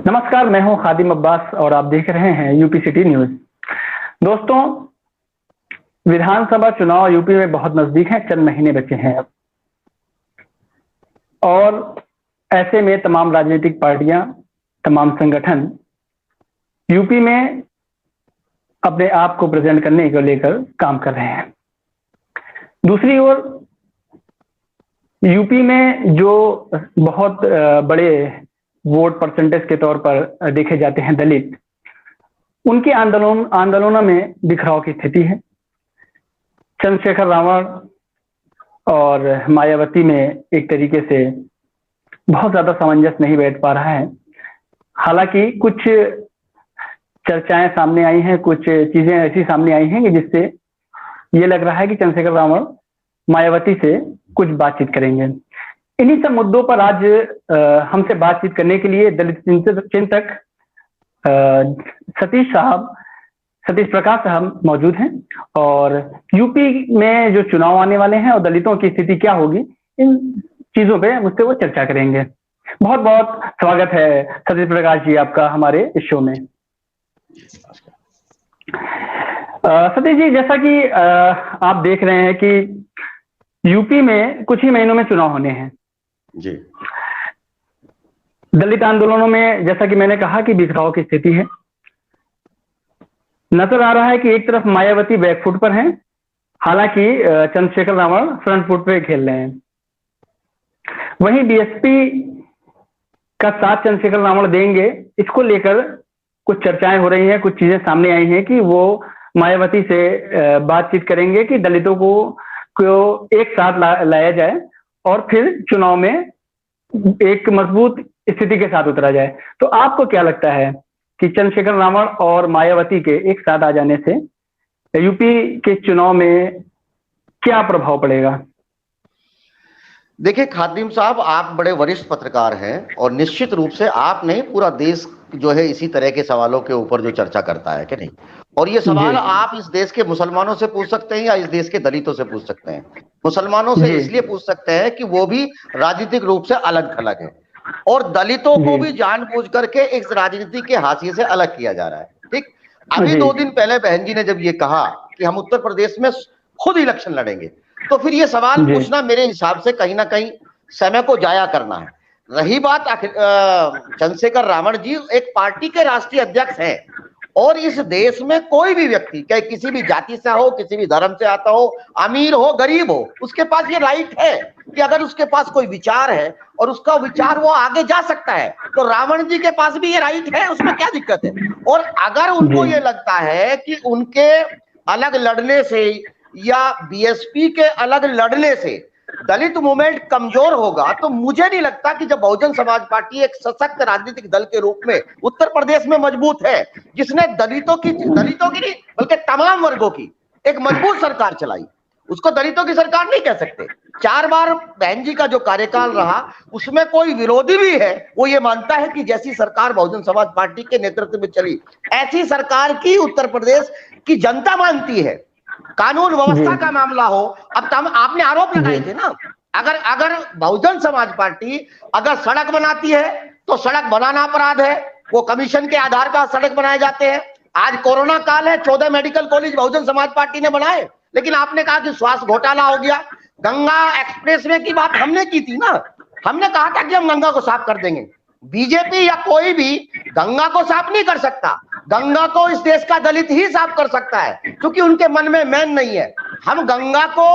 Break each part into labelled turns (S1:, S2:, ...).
S1: नमस्कार, मैं हूं खादिम अब्बास और आप देख रहे हैं यूपी सिटी न्यूज। दोस्तों, विधानसभा चुनाव यूपी में बहुत नजदीक हैं, चंद महीने बचे हैं अब। और ऐसे में तमाम राजनीतिक पार्टियां, तमाम संगठन यूपी में अपने आप को प्रेजेंट करने को लेकर काम कर रहे हैं। दूसरी ओर यूपी में जो बहुत बड़े वोट परसेंटेज के तौर पर देखे जाते हैं दलित, उनके आंदोलनों में बिखराव की स्थिति है। चंद्रशेखर रावण और मायावती में एक तरीके से बहुत ज्यादा सामंजस्य नहीं बैठ पा रहा है। हालांकि कुछ चर्चाएं सामने आई हैं, कुछ चीजें ऐसी सामने आई हैं कि जिससे ये लग रहा है कि चंद्रशेखर रावण मायावती से कुछ बातचीत करेंगे। इन्हीं सब मुद्दों पर आज हमसे बातचीत करने के लिए दलित चिंतक सतीश प्रकाश साहब मौजूद हैं और यूपी में जो चुनाव आने वाले हैं और दलितों की स्थिति क्या होगी, इन चीजों पे मुझसे वो चर्चा करेंगे। बहुत बहुत स्वागत है सतीश प्रकाश जी आपका हमारे इस शो में। सतीश जी, जैसा कि आप देख रहे हैं कि यूपी में कुछ ही महीनों में चुनाव होने हैं
S2: जी।
S1: दलित आंदोलनों में जैसा कि मैंने कहा कि बिखराव की स्थिति है। नजर आ रहा है कि एक तरफ मायावती बैकफुट पर हैं, हालांकि चंद्रशेखर रावण फ्रंट फुट पे खेल रहे हैं। वहीं बीएसपी का साथ चंद्रशेखर रावण देंगे, इसको लेकर कुछ चर्चाएं हो रही हैं, कुछ चीजें सामने आई हैं कि वो मायावती से बातचीत करेंगे कि दलितों को एक साथ लाया जाए और फिर चुनाव में एक मजबूत स्थिति के साथ उतरा जाए। तो आपको क्या लगता है कि चंद्रशेखर रावण और मायावती के एक साथ आ जाने से यूपी के चुनाव में क्या प्रभाव पड़ेगा?
S2: देखिए खादिम साहब, आप बड़े वरिष्ठ पत्रकार हैं और निश्चित रूप से आप नहीं, पूरा देश जो है इसी तरह के सवालों के ऊपर जो चर्चा करता है कि नहीं। और ये सवाल आप इस देश के मुसलमानों से पूछ सकते हैं या इस देश के दलितों से पूछ सकते हैं। मुसलमानों से इसलिए पूछ सकते हैं कि वो भी राजनीतिक रूप से अलग थलग है और दलितों को भी जानबूझ करके इस राजनीति के हाशिए से अलग किया जा रहा है। ठीक, अभी 2 दिन पहले बहन जी ने जब ये कहा कि हम उत्तर प्रदेश में खुद इलेक्शन लड़ेंगे, तो फिर ये सवाल पूछना मेरे हिसाब से कहीं ना कहीं समय को जाया करना है। रही बात चंद्रशेखर रावण जी एक पार्टी के राष्ट्रीय अध्यक्ष हैं और इस देश में कोई भी व्यक्ति, चाहे किसी भी जाति से हो, किसी भी धर्म से आता हो, अमीर हो, गरीब हो, उसके पास ये राइट है कि अगर उसके पास कोई विचार है और उसका विचार वो आगे जा सकता है, तो रावण जी के पास भी ये राइट है, उसमें क्या दिक्कत है। और अगर उनको ये लगता है कि उनके अलग लड़ने से या बीएसपी के अलग लड़ने से दलित मूवमेंट कमजोर होगा, तो मुझे नहीं लगता कि जब बहुजन समाज पार्टी एक सशक्त राजनीतिक दल के रूप में उत्तर प्रदेश में मजबूत है, जिसने दलितों की नहीं बल्कि तमाम वर्गों की एक मजबूत सरकार चलाई, उसको दलितों की सरकार नहीं कह सकते। 4 बार बहन जी का जो कार्यकाल रहा, उसमें कोई विरोधी भी है वो ये मानता है कि जैसी सरकार बहुजन समाज पार्टी के नेतृत्व में चली, ऐसी सरकार की उत्तर प्रदेश की जनता मानती है। कानून व्यवस्था का मामला हो, अब आपने आरोप लगाए थे ना, अगर बहुजन समाज पार्टी अगर सड़क बनाती है तो सड़क बनाना अपराध है, वो कमीशन के आधार पर सड़क बनाए जाते हैं। आज कोरोना काल है, 14 medical college Bahujan Samaj party ने बनाए, लेकिन आपने कहा कि स्वास्थ्य घोटाला हो गया। गंगा एक्सप्रेसवे की बात हमने की थी ना, हमने कहा था कि हम गंगा को साफ कर देंगे। बीजेपी या कोई भी गंगा को साफ नहीं कर सकता, गंगा को इस देश का दलित ही साफ कर सकता है, क्योंकि उनके मन में मैन नहीं है। हम गंगा को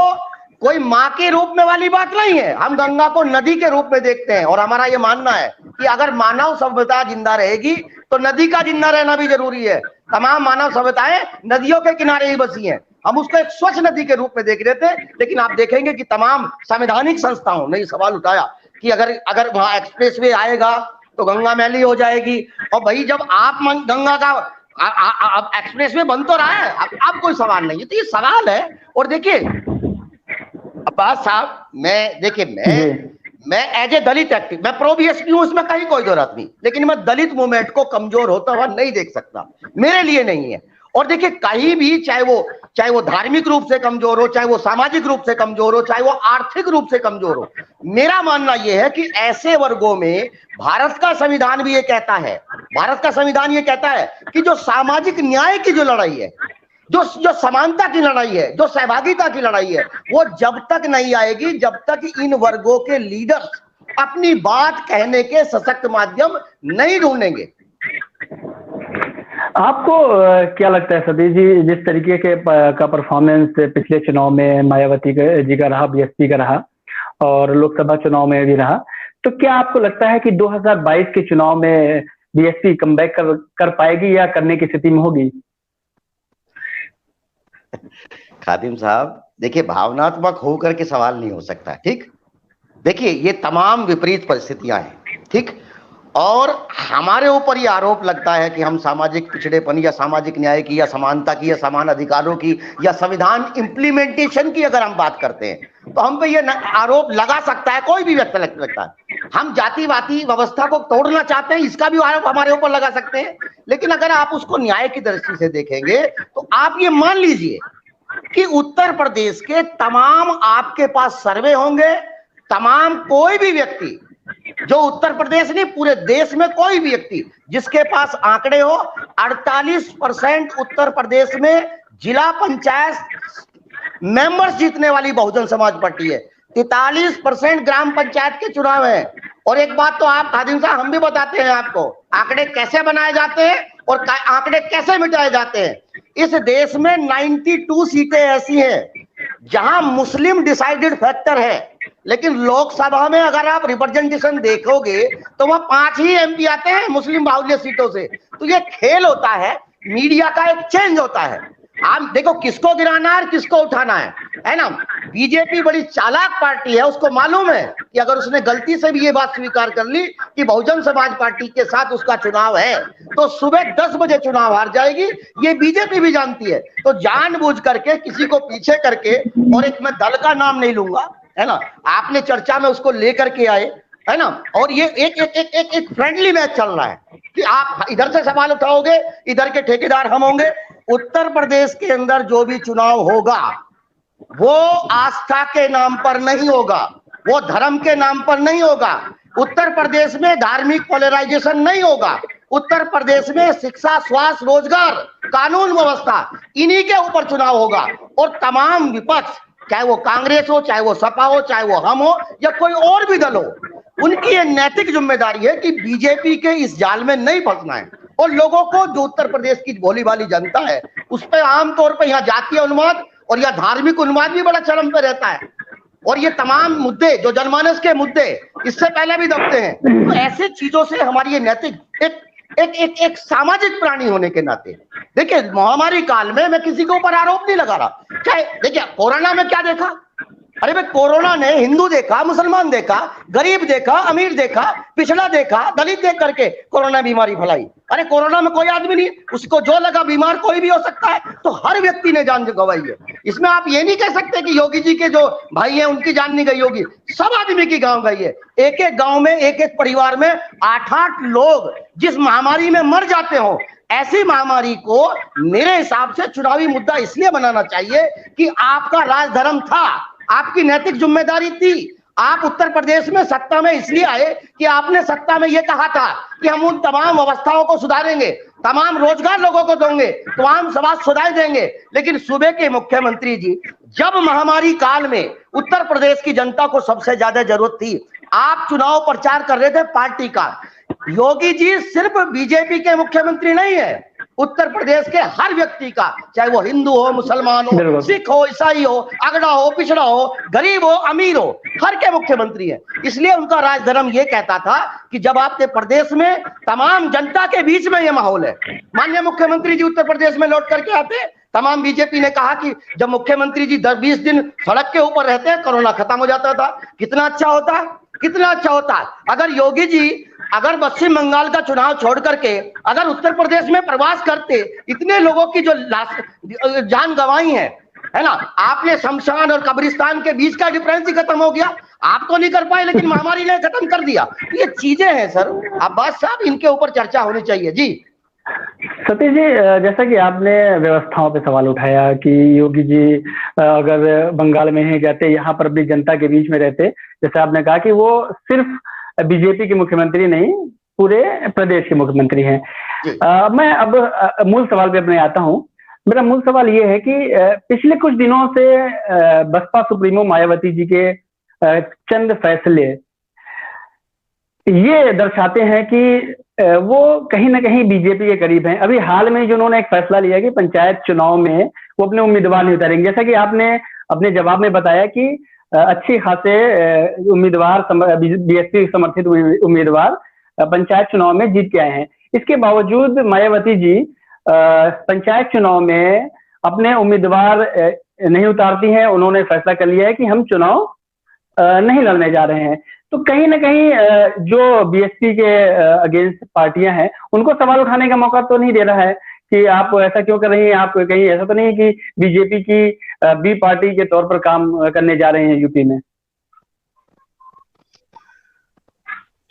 S2: कोई माँ के रूप में वाली बात नहीं है, हम गंगा को नदी के रूप में देखते हैं और हमारा ये मानना है कि अगर मानव सभ्यता जिंदा रहेगी तो नदी का जिंदा रहना भी जरूरी है। तमाम मानव सभ्यताएं नदियों के किनारे ही बसी हैं, हम उसको एक स्वच्छ नदी के रूप में देख रहे थे। लेकिन आप देखेंगे कि तमाम संवैधानिक संस्थाओं ने सवाल उठाया कि अगर वहां एक्सप्रेसवे आएगा तो गंगा मैली हो जाएगी। और भाई जब आप गंगा का अब एक्सप्रेसवे बन तो रहा है, अब कोई सवाल नहीं है, तो ये सवाल है। और देखिए अब्बास साहब, मैं एज ए दलित एक्टिव, मैं प्रो बीएसपी हूं, इसमें कहीं कोई जरूरत नहीं, लेकिन मैं दलित मूवमेंट को कमजोर होता हुआ नहीं देख सकता, मेरे लिए नहीं है। और देखिए कहीं भी, चाहे वो धार्मिक रूप से कमजोर हो, चाहे वो सामाजिक रूप से कमजोर हो, चाहे वो आर्थिक रूप से कमजोर हो, मेरा मानना यह है कि ऐसे वर्गों में भारत का संविधान भी ये कहता है भारत का संविधान ये कहता है कि जो सामाजिक न्याय की जो लड़ाई है, जो समानता की लड़ाई है, जो सहभागिता की लड़ाई है, वो जब तक नहीं आएगी जब तक इन वर्गों के लीडर्स अपनी बात कहने के सशक्त माध्यम नहीं ढूंढेंगे।
S1: आपको क्या लगता है सतीश जी, जिस तरीके के का परफॉर्मेंस पिछले चुनाव में मायावती जी का रहा, बीएसपी का रहा और लोकसभा चुनाव में भी रहा, तो क्या आपको लगता है कि 2022 के चुनाव में बीएसपी कमबैक कर पाएगी या करने की स्थिति में होगी?
S2: खादिम साहब, देखिए, भावनात्मक होकर के सवाल नहीं हो सकता, ठीक। देखिए, ये तमाम विपरीत परिस्थितियां हैं, ठीक। और हमारे ऊपर ये आरोप लगता है कि हम सामाजिक पिछड़ेपन या सामाजिक न्याय की या समानता की या समान अधिकारों की या संविधान इंप्लीमेंटेशन की अगर हम बात करते हैं तो हम पे ये आरोप लगा सकता है, कोई भी व्यक्ति लगता है। हम जातिवादी व्यवस्था को तोड़ना चाहते हैं, इसका भी आरोप हमारे ऊपर लगा सकते हैं। लेकिन अगर आप उसको न्याय की दृष्टि से देखेंगे तो आप ये मान लीजिए कि उत्तर प्रदेश के तमाम आपके पास सर्वे होंगे, तमाम कोई भी व्यक्ति जो उत्तर प्रदेश नहीं पूरे देश में कोई भी व्यक्ति जिसके पास आंकड़े हो, 48% उत्तर प्रदेश में जिला पंचायत मेंबर्स जीतने वाली बहुजन समाज पार्टी है, 43% ग्राम पंचायत के चुनाव है। और एक बात तो आप खादिम साहब, हम भी बताते हैं आपको आंकड़े कैसे बनाए जाते हैं और आंकड़े कैसे मिटाए जाते हैं। इस देश में 92 सीटें ऐसी हैं जहां मुस्लिम डिसाइडेड फैक्टर है, लेकिन लोकसभा में अगर आप रिप्रेजेंटेशन देखोगे तो वह 5 ही एमपी आते हैं मुस्लिम बाहुल्य सीटों से। तो ये खेल होता है, मीडिया का एक चेंज होता है। आप देखो किसको गिराना है और किसको उठाना है ना। बीजेपी बड़ी चालाक पार्टी है, उसको मालूम है कि अगर उसने गलती से भी ये बात स्वीकार कर ली कि बहुजन समाज पार्टी के साथ उसका चुनाव है तो सुबह 10 बजे चुनाव हार जाएगी, ये बीजेपी भी जानती है। तो जानबूझ करके किसी को पीछे करके, और एक मैं दल का नाम नहीं लूंगा, है ना, आपने चर्चा में उसको लेकर के आए, है ना, और ये एक फ्रेंडली मैच चल रहा है कि आप इधर से सवाल उठाओगे, इधर के ठेकेदार हम होंगे। उत्तर प्रदेश के अंदर जो भी चुनाव होगा वो आस्था के नाम पर नहीं होगा, वो धर्म के नाम पर नहीं होगा। उत्तर प्रदेश में धार्मिक पोलराइजेशन नहीं होगा। उत्तर प्रदेश में शिक्षा, स्वास्थ्य, रोजगार, कानून व्यवस्था, इन्हीं के ऊपर चुनाव होगा। और तमाम विपक्ष, चाहे वो कांग्रेस हो, चाहे वो सपा हो, चाहे वो हम हो या कोई और भी दल हो, उनकी ये नैतिक जिम्मेदारी है कि बीजेपी के इस जाल में नहीं फंसना है। और लोगों को, जो उत्तर प्रदेश की भोली भाली जनता है, उस पर आमतौर पर यहाँ जातीय उन्माद और या धार्मिक उन्माद भी बड़ा चरम पे रहता है। और ये तमाम मुद्दे जो जनमानस के मुद्दे इससे पहले भी दबते हैं। तो ऐसे चीजों से हमारी ये नैतिक एक सामाजिक प्राणी होने के नाते, देखिए, महामारी काल में मैं किसी के ऊपर आरोप नहीं लगा रहा। चाहे देखिए कोरोना में क्या देखा, अरे भाई कोरोना ने हिंदू देखा, मुसलमान देखा, गरीब देखा, अमीर देखा, पिछड़ा देखा, दलित देख करके कोरोना बीमारी फैलाई। अरे कोरोना में कोई आदमी नहीं, उसको जो लगा बीमार कोई भी हो सकता है, तो हर व्यक्ति ने जान गंवाई है। इसमें आप ये नहीं कह सकते कि योगी जी के जो भाई हैं उनकी जान नहीं गई होगी, सब आदमी की गाँव गई है। एक एक गाँव में, एक एक परिवार में 8-8 लोग जिस महामारी में मर जाते हो, ऐसी महामारी को मेरे हिसाब से चुनावी मुद्दा इसलिए बनाना चाहिए कि आपका राजधर्म था, आपकी नैतिक जिम्मेदारी थी। आप उत्तर प्रदेश में सत्ता में इसलिए आए कि आपने सत्ता में यह कहा था कि हम उन तमाम व्यवस्थाओं को सुधारेंगे, तमाम रोजगार लोगों को देंगे, तमाम समाज सुधार देंगे। लेकिन सूबे के मुख्यमंत्री जी, जब महामारी काल में उत्तर प्रदेश की जनता को सबसे ज्यादा जरूरत थी, आप चुनाव प्रचार कर रहे थे पार्टी का। योगी जी सिर्फ बीजेपी के मुख्यमंत्री नहीं है, उत्तर प्रदेश के हर व्यक्ति का, चाहे वो हिंदू हो, मुसलमान हो, सिख हो, ईसाई हो, अगड़ा हो, पिछड़ा हो, गरीब हो, अमीर हो, हर के मुख्यमंत्री है। इसलिए उनका राजधर्म ये कहता था कि जब आपके प्रदेश में तमाम जनता के बीच में ये माहौल है, माननीय मुख्यमंत्री जी उत्तर प्रदेश में लौट करके आते, तमाम बीजेपी ने कहा कि जब मुख्यमंत्री जी 10-20 दिन सड़क के ऊपर रहते हैं, कोरोना खत्म हो जाता था। कितना अच्छा होता, कितना अच्छा होता। अगर योगी जी अगर पश्चिम बंगाल का चुनाव छोड़ करके अगर उत्तर प्रदेश में प्रवास करते, इतने लोगों की जो जान गंवाई है ना, आपने शमशान और कब्रिस्तान के बीच का डिफरेंस ही खत्म हो गया। आप तो नहीं कर पाए, लेकिन महामारी ने खत्म कर दिया। ये चीजें हैं सर अब्बास साहब, इनके ऊपर चर्चा होनी चाहिए। जी
S1: सतीश जी, जैसा कि आपने व्यवस्थाओं पे सवाल उठाया कि योगी जी अगर बंगाल में ही जाते, यहाँ पर भी जनता के बीच में रहते, जैसे आपने कहा कि वो सिर्फ बीजेपी के मुख्यमंत्री नहीं, पूरे प्रदेश के मुख्यमंत्री हैं। मैं अब मूल सवाल पे अपने आता हूं। मेरा मूल सवाल ये है कि पिछले कुछ दिनों से बसपा सुप्रीमो मायावती जी के चंद फैसले ये दर्शाते हैं कि वो कहीं ना कहीं बीजेपी के करीब हैं। अभी हाल में जो उन्होंने एक फैसला लिया कि पंचायत चुनाव में वो अपने उम्मीदवार नहीं उतारेंगे, जैसा कि आपने अपने जवाब में बताया कि अच्छी खासे उम्मीदवार बीएसपी समर्थित उम्मीदवार पंचायत चुनाव में जीत के आए हैं। इसके बावजूद मायावती जी पंचायत चुनाव में अपने उम्मीदवार नहीं उतारती हैं। उन्होंने फैसला कर लिया है कि हम चुनाव नहीं लड़ने जा रहे हैं। तो कहीं ना कहीं जो बीएसपी के अगेंस्ट पार्टियां हैं उनको सवाल उठाने का मौका तो नहीं दे रहा है कि आप ऐसा क्यों कर रही हैं, आप कहीं ऐसा तो नहीं कि बीजेपी की बी पार्टी के तौर पर काम करने जा रहे हैं यूपी में।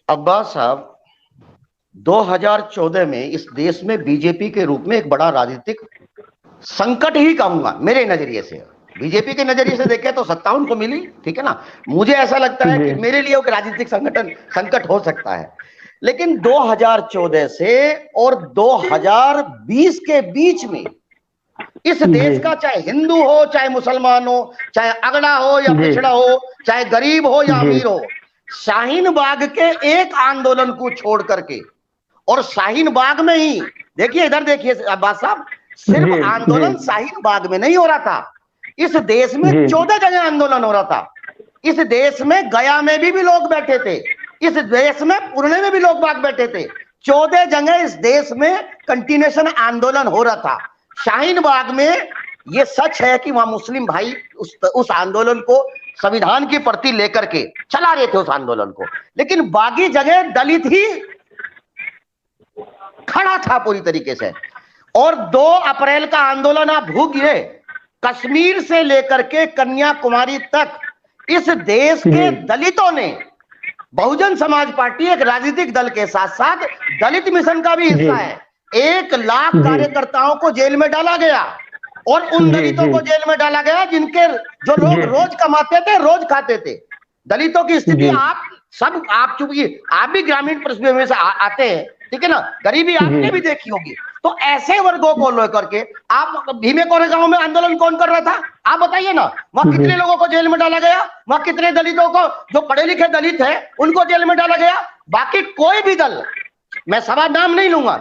S2: अब्बास साहब, 2014 में इस देश में बीजेपी के रूप में एक बड़ा राजनीतिक संकट ही कहूंगा मेरे नजरिए से। बीजेपी के नजरिए से देखें तो सत्ता उनको मिली, ठीक है ना। मुझे ऐसा लगता है कि मेरे लिए एक राजनीतिक संकट हो सकता है, लेकिन 2014 से और 2020 के बीच में इस देश का चाहे हिंदू हो, चाहे मुसलमान हो, चाहे अगड़ा हो या पिछड़ा हो, चाहे गरीब हो या अमीर हो, शाहीन बाग के एक आंदोलन को छोड़ करके, और शाहीन बाग में ही देखिए, इधर देखिए अब्बास साहब, सिर्फ आंदोलन शाहीन बाग में नहीं हो रहा था, इस देश में 14 जगह आंदोलन हो रहा था। इस देश में गया में भी लोग बैठे थे, इस देश में पुणे में भी लोग बाग बैठे थे। 14 जगह इस देश में कंटिन्यूएशन आंदोलन हो रहा था। शाहीन बाग में ये सच है कि वहां मुस्लिम भाई उस आंदोलन को संविधान की प्रति लेकर के चला रहे थे उस आंदोलन को, लेकिन बाकी जगह दलित ही खड़ा था पूरी तरीके से। और 2 अप्रैल का आंदोलन आप भूल गए, कश्मीर से लेकर के कन्याकुमारी तक इस देश के दलितों ने, बहुजन समाज पार्टी एक राजनीतिक दल के साथ साथ दलित मिशन का भी हिस्सा है, 1 लाख कार्यकर्ताओं को जेल में डाला गया, और उन दलितों को जेल में डाला गया जिनके जो लोग रोज कमाते थे, रोज खाते थे। दलितों की स्थिति आप चूंकि आप भी ग्रामीण पृष्ठभूमि से आते हैं, ठीक है ना, गरीबी आपने भी देखी होगी। तो ऐसे वर्गों को लेकर के आप, भीमे कोरेगांव में आंदोलन कौन कर रहा था, आप बताइए ना। वहां कितने लोगों को जेल में डाला गया, वहां कितने दलितों को, जो पढ़े लिखे दलित हैं, उनको जेल में डाला गया। बाकी कोई भी दल, मैं सभा नाम नहीं लूंगा,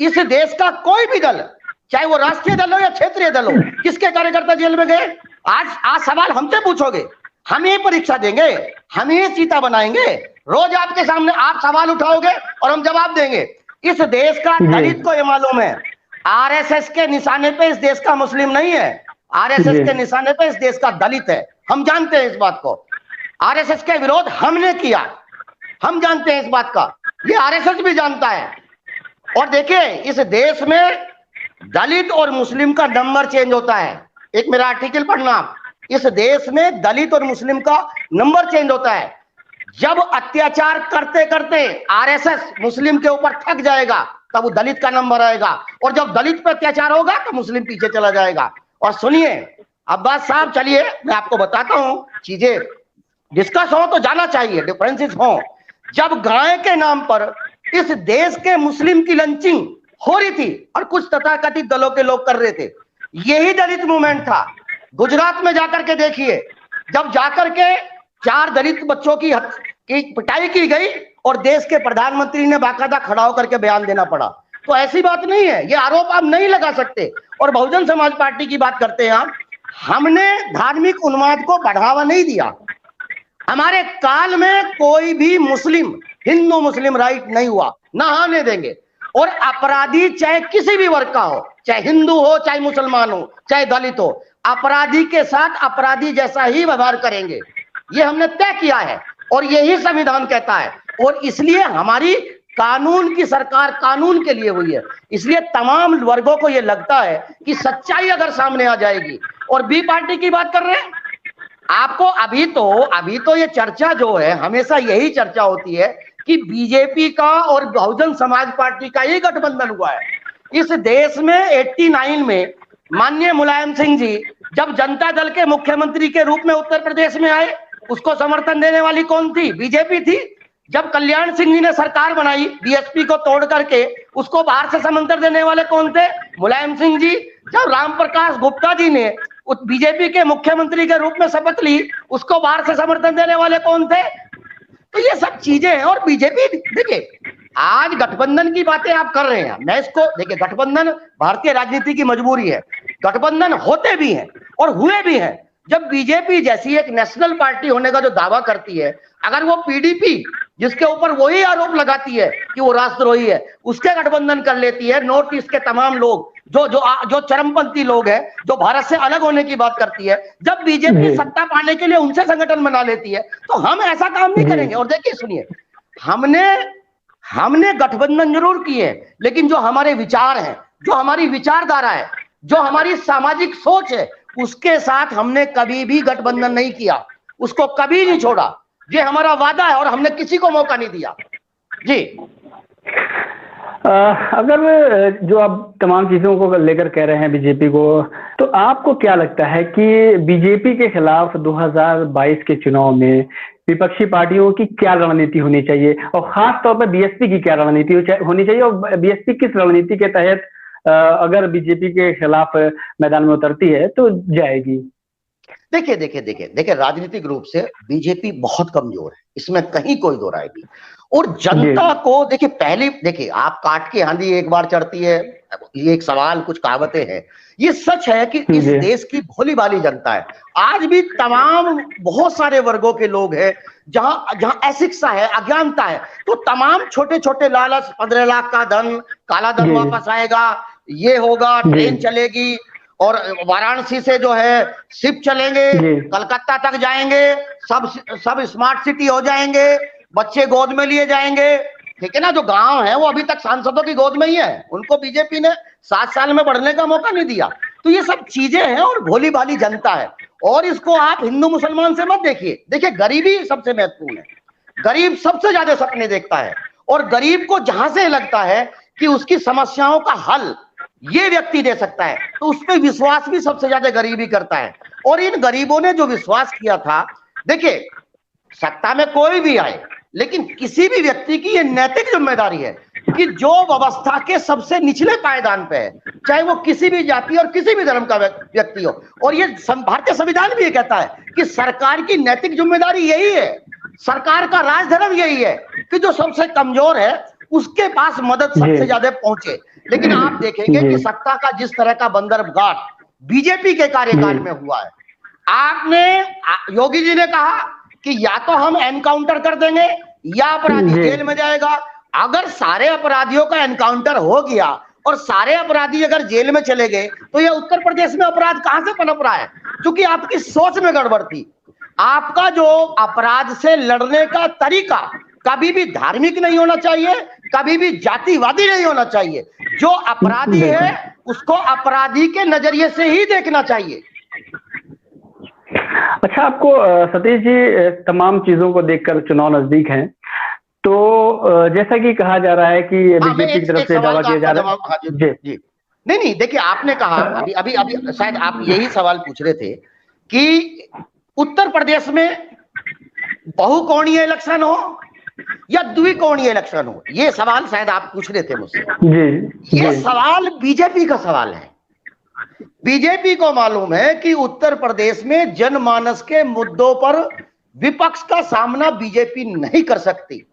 S2: इस देश का कोई भी दल, चाहे वो राष्ट्रीय दल हो या क्षेत्रीय दल हो, किसके कार्यकर्ता जेल में गए? आज सवाल हमसे पूछोगे, हम ही परीक्षा देंगे, हम ही चीता बनाएंगे, रोज आपके सामने आप सवाल उठाओगे और हम जवाब देंगे। इस देश का दलित को ये मालूम है, आरएसएस के निशाने पे इस देश का मुस्लिम नहीं है, आरएसएस के निशाने पे इस देश का दलित है। हम जानते हैं इस बात को, आरएसएस के विरोध हमने किया, हम जानते हैं इस बात का, ये आरएसएस भी जानता है। और देखिए, इस देश में दलित और मुस्लिम का नंबर चेंज होता है। एक मेरा आर्टिकल पढ़ना, इस देश में दलित और मुस्लिम का नंबर चेंज होता है। जब अत्याचार करते करते आरएसएस मुस्लिम के ऊपर थक जाएगा, तब वो दलित का नंबर आएगा, और जब दलित पर अत्याचार होगा तो मुस्लिम पीछे चला जाएगा। और सुनिए अब्बास साहब, चलिए मैं आपको बताता हूं, चीजें डिस्कस हो तो जाना चाहिए, डिफरेंसेस हो। जब गाय के नाम पर इस देश के मुस्लिम की लंचिंग हो रही थी और कुछ तथाकथित दलों के लोग कर रहे थे, यही दलित मूवमेंट था। गुजरात में जाकर के देखिए, जब जाकर के 4 दलित बच्चों की पिटाई की गई और देश के प्रधानमंत्री ने बाकायदा खड़ा होकर के बयान देना पड़ा। तो ऐसी बात नहीं है, ये आरोप आप नहीं लगा सकते। और बहुजन समाज पार्टी की बात करते हैं आप, हमने धार्मिक उन्माद को बढ़ावा नहीं दिया। हमारे काल में कोई भी मुस्लिम, हिंदू मुस्लिम राइट नहीं हुआ, ना आने देंगे। और अपराधी चाहे किसी भी वर्ग का हो, चाहे हिंदू हो, चाहे मुसलमान हो, चाहे दलित हो, अपराधी के साथ अपराधी जैसा ही व्यवहार करेंगे, ये हमने तय किया है और यही संविधान कहता है। और इसलिए हमारी कानून की सरकार कानून के लिए हुई है। इसलिए तमाम वर्गों को यह लगता है कि सच्चाई अगर सामने आ जाएगी। और बी पार्टी की बात कर रहे हैं आपको, अभी तो ये चर्चा जो है, हमेशा यही चर्चा होती है कि बीजेपी का और बहुजन समाज पार्टी का ही गठबंधन हुआ है। इस देश में 89 में माननीय मुलायम सिंह जी जब जनता दल के मुख्यमंत्री के रूप में उत्तर प्रदेश में आए, उसको समर्थन देने वाली कौन थी? बीजेपी थी। जब कल्याण सिंह जी ने सरकार बनाई बीएसपी को तोड़ करके, उसको बाहर से समर्थन देने वाले कौन थे? मुलायम सिंह जी। जब राम प्रकाश गुप्ता जी ने बीजेपी के मुख्यमंत्री के रूप में शपथ ली, उसको बाहर से समर्थन देने वाले कौन थे? तो ये सब चीजें हैं। और बीजेपी, देखिए आज गठबंधन की बातें आप कर रहे हैं, मैं इसको देखिए, गठबंधन भारतीय राजनीति की मजबूरी है, गठबंधन होते भी हैं और हुए भी हैं। जब बीजेपी जैसी एक नेशनल पार्टी होने का जो दावा करती है, अगर वो पीडीपी जिसके ऊपर वही आरोप लगाती है कि वो राष्ट्रद्रोही है, उसके गठबंधन कर लेती है, नॉर्थ ईस्ट के तमाम लोग जो जो जो चरमपंथी लोग हैं, जो भारत से अलग होने की बात करती है, जब बीजेपी सत्ता पाने के लिए उनसे संगठन बना लेती है, तो हम ऐसा काम नहीं करेंगे। और देखिए सुनिए, हमने गठबंधन जरूर किए, लेकिन जो हमारे विचार हैं, जो हमारी विचारधारा है, जो हमारी सामाजिक सोच है, उसके साथ हमने कभी भी गठबंधन नहीं किया, उसको कभी नहीं छोड़ा। ये हमारा वादा है और हमने किसी को मौका नहीं दिया जी।
S1: अगर जो आप तमाम चीजों को लेकर कह रहे हैं बीजेपी को, तो आपको क्या लगता है कि बीजेपी के खिलाफ 2022 के चुनाव में विपक्षी पार्टियों की क्या रणनीति होनी चाहिए, और खास तौर पर बीएसपी की क्या रणनीति होनी चाहिए, और बीएसपी किस रणनीति के तहत अगर बीजेपी के खिलाफ मैदान में उतरती है तो जाएगी?
S2: देखिए राजनीतिक रूप से बीजेपी बहुत कमजोर है, इसमें कहीं कोई दो राय नहीं। और जनता को देखिए, पहले देखिए, आप काट के आंधी एक बार चढ़ती है, ये एक सवाल, कुछ कहावतें हैं। ये सच है कि इस देश की भोली भाली जनता है, आज भी तमाम बहुत सारे वर्गों के लोग हैं जहां अशिक्षा है, अज्ञानता है, तो तमाम छोटे छोटे लालच, 15 लाख का धन, काला धन वापस आएगा, ये होगा, ट्रेन चलेगी, और वाराणसी से जो है शिप चलेंगे, कलकत्ता तक जाएंगे, सब स्मार्ट सिटी हो जाएंगे, बच्चे गोद में लिए जाएंगे, ठीक है ना। जो गांव है वो अभी तक सांसदों की गोद में ही है, उनको बीजेपी ने 7 साल में बढ़ने का मौका नहीं दिया। तो ये सब चीजें हैं और भोली भाली जनता है, और इसको आप हिंदू मुसलमान से मत देखिए। देखिए गरीबी सबसे महत्वपूर्ण है, गरीब सबसे ज्यादा सपने देखता है, और गरीब को जहां से लगता है कि उसकी समस्याओं का हल ये व्यक्ति दे सकता है, तो उस पर विश्वास भी सबसे ज्यादा गरीबी करता है। और इन गरीबों ने जो विश्वास किया था, देखिए सत्ता में कोई भी आए, लेकिन किसी भी व्यक्ति की ये नैतिक जिम्मेदारी है कि जो व्यवस्था के सबसे निचले पायदान पे है, चाहे वो किसी भी जाति और किसी भी धर्म का व्यक्ति हो, और ये भारतीय संविधान भी ये कहता है कि सरकार की नैतिक जिम्मेदारी यही है, सरकार का राजधर्म यही है कि जो सबसे कमजोर है उसके पास मदद सबसे ज्यादा पहुंचे। लेकिन आप देखेंगे कि सत्ता का जिस तरह का बंदरगाह बीजेपी के कार्यकाल में हुआ है, आपने योगी जी ने कहा कि या तो हम एनकाउंटर कर देंगे या अपराधी जेल में जाएगा। अगर सारे अपराधियों का एनकाउंटर हो गया और सारे अपराधी अगर जेल में चले गए, तो ये उत्तर प्रदेश में अपराध कहां से पनप रहा है? क्योंकि आपकी सोच में गड़बड़ थी। आपका जो अपराध से लड़ने का तरीका कभी भी धार्मिक नहीं होना चाहिए, कभी भी जातिवादी नहीं होना चाहिए। जो अपराधी है उसको अपराधी के नजरिए से ही देखना चाहिए।
S1: अच्छा, आपको सतीश जी, तमाम चीजों को देखकर चुनाव नजदीक हैं, तो जैसा कि कहा जा रहा है कि बीजेपी की तरफ से दावा किया जा रहा है जी।
S2: नहीं देखिए, आपने कहा अभी शायद आप यही सवाल पूछ रहे थे कि उत्तर प्रदेश में बहुकोणीय इलेक्शन हो या द्विकोणीय इलेक्शन हो, ये सवाल शायद आप पूछ रहे थे मुझसे जी। ये सवाल बीजेपी का सवाल है। बीजेपी को मालूम है कि उत्तर प्रदेश में जनमानस के मुद्दों पर विपक्ष का सामना बीजेपी नहीं कर सकती,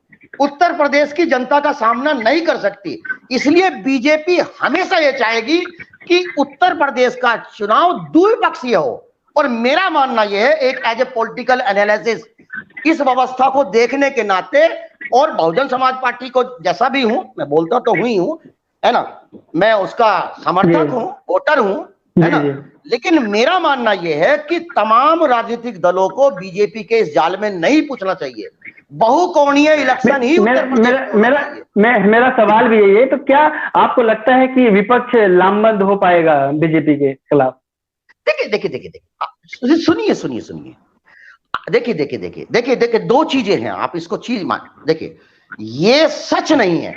S2: उत्तर प्रदेश की जनता का सामना नहीं कर सकती। इसलिए बीजेपी हमेशा यह चाहेगी कि उत्तर प्रदेश का चुनाव द्विपक्षीय हो। और मेरा मानना यह है, एक एज ए पॉलिटिकल एनालिसिस, इस व्यवस्था को देखने के नाते, और बहुजन समाज पार्टी को जैसा भी हूं, मैं बोलता तो हुई हूं, है ना, मैं उसका समर्थक हूं, वोटर हूं, है ना, लेकिन मेरा मानना यह है कि तमाम राजनीतिक दलों को बीजेपी के इस जाल में नहीं पूछना चाहिए। बहुकोणीय इलेक्शन ही
S1: मेरा सवाल भी यही है। तो क्या आपको लगता है कि विपक्ष लामबंद हो पाएगा बीजेपी के खिलाफ?
S2: देखिए सुनिए, देखिए दो चीजें हैं, आप इसको चीज मान देखिए। ये सच नहीं है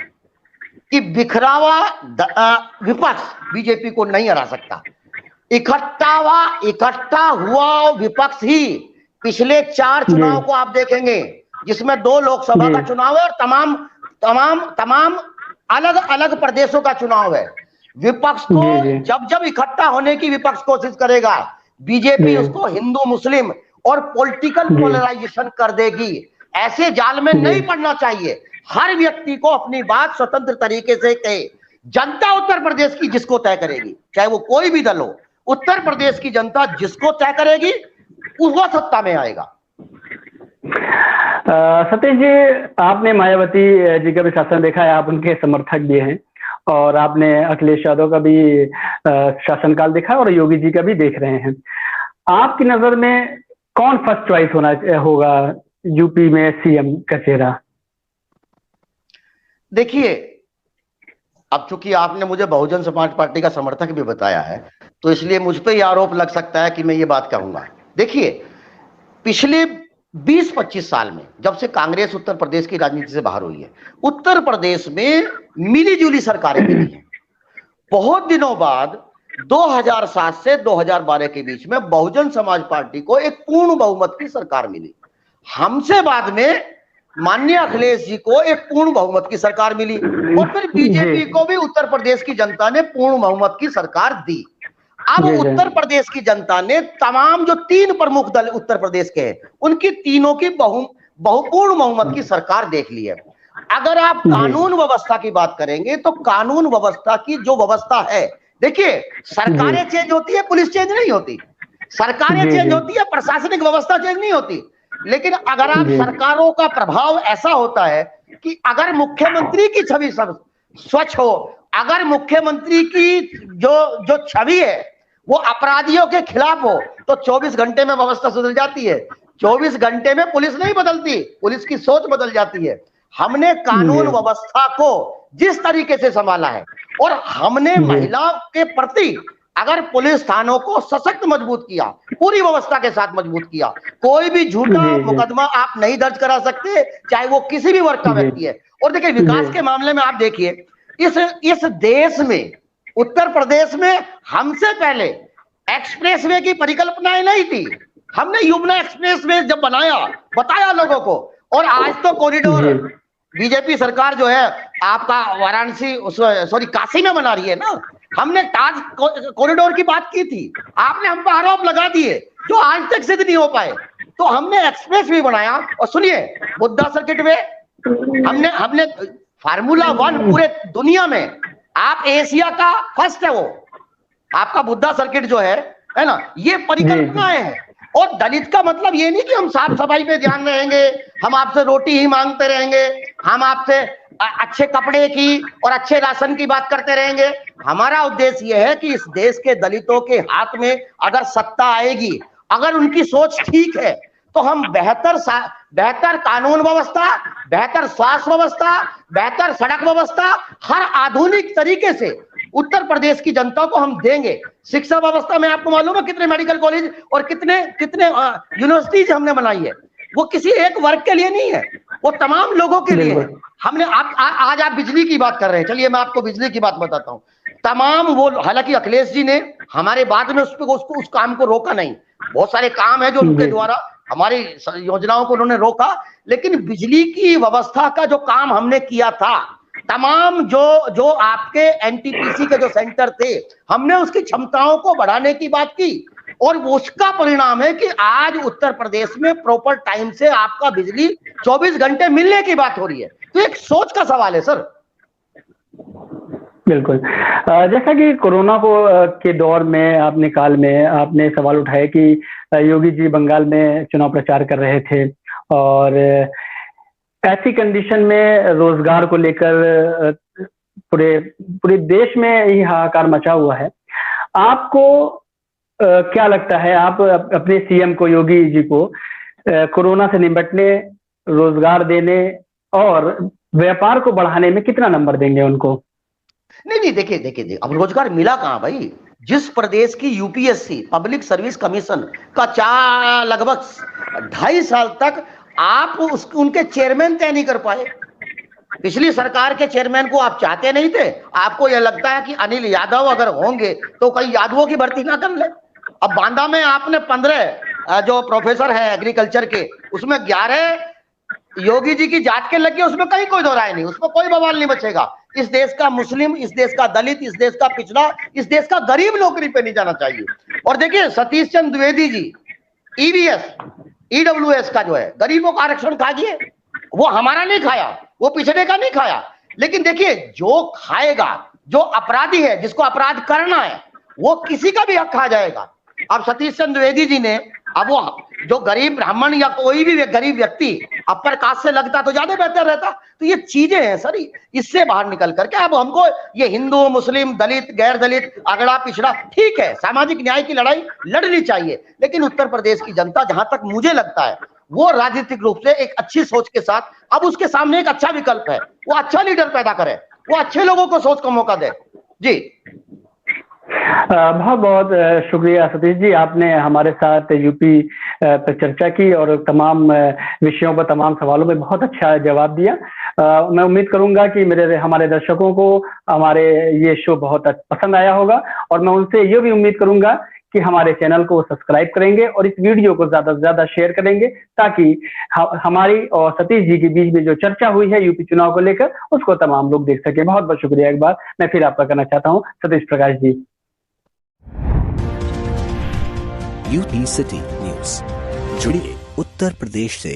S2: कि बिखरावा विपक्ष बीजेपी को नहीं हरा सकता। इकट्ठा हुआ विपक्ष ही पिछले 4 चुनाव को आप देखेंगे, जिसमें 2 लोकसभा का चुनाव है और तमाम तमाम तमाम अलग अलग प्रदेशों का चुनाव है। विपक्ष को जब जब इकट्ठा होने की विपक्ष कोशिश करेगा, बीजेपी उसको हिंदू मुस्लिम और पॉलिटिकल पोलराइजेशन कर देगी। ऐसे जाल में नहीं पड़ना चाहिए। हर व्यक्ति को अपनी बात स्वतंत्र तरीके से कहे। जनता उत्तर प्रदेश की जिसको तय करेगी, चाहे वो कोई भी दल हो, उत्तर प्रदेश की जनता जिसको तय करेगी वो सत्ता में आएगा।
S1: सतीश जी, आपने मायावती जी का भी शासन देखा है, आप उनके समर्थक भी हैं, और आपने अखिलेश यादव का भी शासनकाल देखा और योगी जी का भी देख रहे हैं। आपकी नजर में कौन फर्स्ट चॉइस होगा यूपी में सीएम का चेहरा?
S2: देखिए, अब चूंकि आपने मुझे बहुजन समाज पार्टी का समर्थक भी बताया है, तो इसलिए मुझ पे ये आरोप लग सकता है कि मैं ये बात कहूंगा। देखिए, पिछले 20-25 साल में जब से कांग्रेस उत्तर प्रदेश की राजनीति से बाहर हुई है, उत्तर प्रदेश में मिलीजुली सरकारें मिली हैं। बहुत दिनों बाद 2007 से 2012 के बीच में बहुजन समाज पार्टी को एक पूर्ण बहुमत की सरकार मिली। हमसे बाद में माननीय अखिलेश जी को एक पूर्ण बहुमत की सरकार मिली, और फिर बीजेपी को भी उत्तर प्रदेश की जनता ने पूर्ण बहुमत की सरकार दी। अब उत्तर प्रदेश की जनता ने तमाम जो 3 प्रमुख दल उत्तर प्रदेश के हैं, उनकी तीनों की बहुपूर्ण बहुमत की सरकार देख ली है। अगर आप कानून व्यवस्था की बात करेंगे तो कानून व्यवस्था की जो व्यवस्था है, देखिए, सरकारें चेंज होती है, पुलिस चेंज नहीं होती। सरकारें चेंज होती है, प्रशासनिक व्यवस्था चेंज नहीं होती। लेकिन अगर आप सरकारों का प्रभाव ऐसा होता है कि अगर मुख्यमंत्री की छवि स्वच्छ हो, अगर मुख्यमंत्री की जो छवि है वो अपराधियों के खिलाफ हो, तो 24 घंटे में व्यवस्था सुधर जाती है। 24 घंटे में पुलिस नहीं बदलती, पुलिस की सोच बदल जाती है। हमने कानून व्यवस्था को जिस तरीके से संभाला है, और हमने महिलाओं के प्रति अगर पुलिस थानों को सशक्त मजबूत किया, पूरी व्यवस्था के साथ मजबूत किया, कोई भी झूठा मुकदमा आप नहीं दर्ज करा सकते, चाहे वो किसी भी वर्ग का व्यक्ति है। और देखिए, विकास के मामले में आप देखिए, इस देश में उत्तर प्रदेश में हमसे पहले एक्सप्रेसवे की परिकल्पनाएं नहीं थी। हमने यमुना एक्सप्रेसवे जब बनाया, बताया लोगों को, और आज तो कॉरिडोर बीजेपी सरकार जो है आपका वाराणसी सॉरी काशी में बना रही है ना। हमने ताज कॉरिडोर की बात की थी, आपने हम पर आरोप लगा दिए जो आज तक सिद्ध नहीं हो पाए। तो हमने एक्सप्रेस भी बनाया, और सुनिए, बुद्धा सर्किट वे हमने फार्मूला 1 पूरे दुनिया में, आप एशिया का फर्स्ट है वो आपका बुद्धा सर्किट जो है ना, ये परिकल्पनाएं हैं। और दलित का मतलब ये नहीं कि हम साफ सफाई पे ध्यान रहेंगे, हम आपसे रोटी ही मांगते रहेंगे, हम आपसे अच्छे कपड़े की और अच्छे राशन की बात करते रहेंगे। हमारा उद्देश्य यह है कि इस देश के दलितों के हाथ में अगर सत्ता आएगी, अगर उनकी सोच ठीक है, तो हम बेहतर कानून व्यवस्था, बेहतर स्वास्थ्य व्यवस्था, बेहतर सड़क व्यवस्था, हर आधुनिक तरीके से उत्तर प्रदेश की जनता को हम देंगे। शिक्षा व्यवस्था में आपको मालूम है कितने मेडिकल कॉलेज और कितने यूनिवर्सिटीज हमने बनाई है। वो किसी एक वर्ग के लिए नहीं है, वो तमाम लोगों के लिए है। हमने आज आप बिजली की बात कर रहे हैं, चलिए मैं आपको बिजली की बात बताता हूँ। तमाम वो, हालांकि अखिलेश जी ने हमारे बाद में उस काम को रोका नहीं, बहुत सारे काम है जो उनके द्वारा हमारी योजनाओं को उन्होंने रोका, लेकिन बिजली की व्यवस्था का जो काम हमने किया था, तमाम जो आपके एनटीपीसी के जो सेंटर थे, हमने उसकी क्षमताओं को बढ़ाने की बात की, और उसका परिणाम है कि आज उत्तर प्रदेश में प्रॉपर टाइम से आपका बिजली 24 घंटे मिलने की बात हो रही है। तो एक सोच का सवाल है सर।
S1: बिल्कुल, जैसा कि कोरोना के दौर में आपने सवाल उठाया कि योगी जी बंगाल में चुनाव प्रचार कर रहे थे, और ऐसी कंडीशन में रोजगार को लेकर पूरे देश में ही हाहाकार मचा हुआ है। आपको क्या लगता है, आप अपने सीएम को, योगी जी को, कोरोना से निपटने, रोजगार देने और व्यापार को बढ़ाने में कितना नंबर देंगे उनको?
S2: नहीं, देखिए, अब रोजगार मिला कहां भाई? जिस प्रदेश की यूपीएससी पब्लिक सर्विस कमीशन का लगभग 2.5 साल तक आप उनके चेयरमैन तय नहीं कर पाए। पिछली सरकार के चेयरमैन को आप चाहते नहीं थे, आपको यह लगता है कि अनिल यादव अगर होंगे तो कई यादवों की भर्ती ना कर ले। अब बांदा में आपने 15 जो प्रोफेसर है एग्रीकल्चर के, उसमें 11 योगी जी की जात के लगे उसमें कहीं कोई दो राय नहीं, उसमें कोई बवाल नहीं बचेगा। इस देश का मुस्लिम, इस देश का दलित, इस देश का पिछड़ा, इस देश का गरीब नौकरी पे नहीं जाना चाहिए। और देखिए सतीश चंद्र द्विवेदी जी ईवीएस ईडब्ल्यूएस का जो है गरीबों का आरक्षण खा गए, वो हमारा नहीं खाया, वो पिछड़े का नहीं खाया। लेकिन देखिए जो खाएगा, जो अपराधी है, जिसको अपराध करना है, वो किसी का भी हक खा जाएगा। अब सतीश चंद्र द्विवेदी जी ने, अब वो जो गरीब ब्राह्मण या कोई भी गरीब व्यक्ति अपर कास्ट से लगता तो ज्यादा बेहतर रहता। तो ये चीजें हैं सर, इससे बाहर निकल करके अब हमको ये हिंदू, मुस्लिम, दलित, गैर दलित, अगड़ा पिछड़ा, ठीक है सामाजिक न्याय की लड़ाई लड़नी चाहिए, लेकिन उत्तर प्रदेश की जनता, जहां तक मुझे लगता है, वो राजनीतिक रूप से एक अच्छी सोच के साथ अब उसके सामने एक अच्छा विकल्प है, वो अच्छा लीडर पैदा करे, वो अच्छे लोगों को सोच का मौका दे। जी
S1: बहुत बहुत शुक्रिया सतीश जी, आपने हमारे साथ यूपी पर चर्चा की और तमाम विषयों पर, तमाम सवालों में बहुत अच्छा जवाब दिया। मैं उम्मीद करूंगा कि हमारे दर्शकों को हमारे ये शो बहुत पसंद आया होगा, और मैं उनसे ये भी उम्मीद करूंगा कि हमारे चैनल को सब्सक्राइब करेंगे और इस वीडियो को ज्यादा से ज्यादा शेयर करेंगे, ताकि हमारी और सतीश जी के बीच में जो चर्चा हुई है यूपी चुनाव को लेकर, उसको तमाम लोग देख सके। बहुत बहुत शुक्रिया एक बार मैं फिर आपका करना चाहता हूँ Satish Prakash ji.
S3: UP city news, जुड़िए उत्तर प्रदेश से।